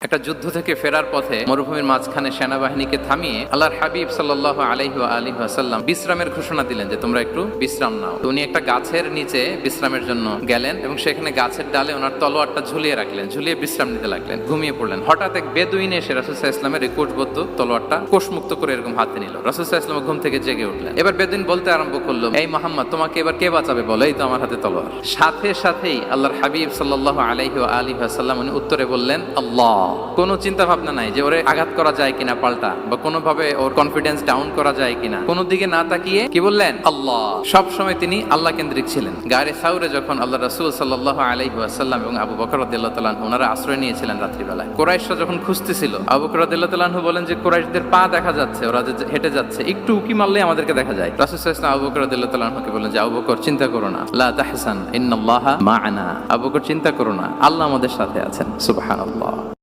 একটা যুদ্ধ থেকে ফেরার পথে মরুভূমির মাঝখানে সেনাবাহিনীকে থামিয়ে আল্লাহর হাবিব সাল্লাল্লাহু আলাইহি ওয়াসাল্লাম বিশ্রামের ঘোষণা দিলেন যে তোমরা একটু বিশ্রাম নাও। তো উনি একটা গাছের নিচে বিশ্রামের জন্য গেলেন এবং সেখানে গাছের ডালে ওনার তলোয়ারটা ঝুলিয়ে রাখলেন, ঝুলিয়ে বিশ্রাম নিতে লাগলেন, ঘুমিয়ে পড়লেন। হঠাৎ এক বেদুইন এসে রাসূল সাল্লাল্লাহু আলাইহি ওয়াসাল্লামের এই কোষবদ্ধ তলোয়ারটা কোষমুক্ত করে এরকম হাতে নিল। রাসূল সাল্লাল্লাহু আলাইহি ওয়াসাল্লাম ঘুম থেকে জেগে উঠলেন। এবার বেদুইন বলতে আরম্ভ করলো, এই মুহাম্মদ, তোমাকে এবার কে বাঁচাবে বলো, এই তো আমার হাতে তলোয়ার। সাথে সাথেই আল্লাহর হাবিব সাল্লাল্লাহু আলাইহি ওয়াসাল্লাম উনি উত্তরে বললেন আল্লাহ। কোনো চিন্তা ভাবনা নাই যে ওরে আঘাত করা যায় কিনা পাল্টা, বা কোনোভাবে ওর কনফিডেন্স ডাউন করা যায় কিনা, কোনো দিকে না তাকিয়ে কি বললেন? আল্লাহ। সব সময় তিনি আল্লাহ কেন্দ্রিক ছিলেন। গারে সাউরে যখন আল্লাহ রাসূল সাল্লাল্লাহু আলাইহি ওয়াসাল্লাম এবং আবু বকর রাদিয়াল্লাহু তাআলা আনহু ওনারা আশ্রয় নিয়েছিলেন রাত্রিবেলায়, কুরাইশরা যখন খুঁজতেছিল, আবু বকর রাদিয়াল্লাহু তাআলা আনহু বলেন যে কুরাইশদের পা দেখা যাচ্ছে, ওরা যে হেঁটে যাচ্ছে, একটু উকি মারলেই আমাদেরকে দেখা যায়। রাসূল সাল্লাল্লাহু আলাইহি ওয়াসাল্লাম আবু বকর রাদিয়াল্লাহু তাআলা আনহুকে বলেন যে আবু বকর, চিন্তা করো না, লা তাহসান ইন্নাল্লাহা মা'ানা। আবু বকর, চিন্তা করো না, আল্লাহ আমাদের সাথে আছেন। সুবহানাল্লাহ।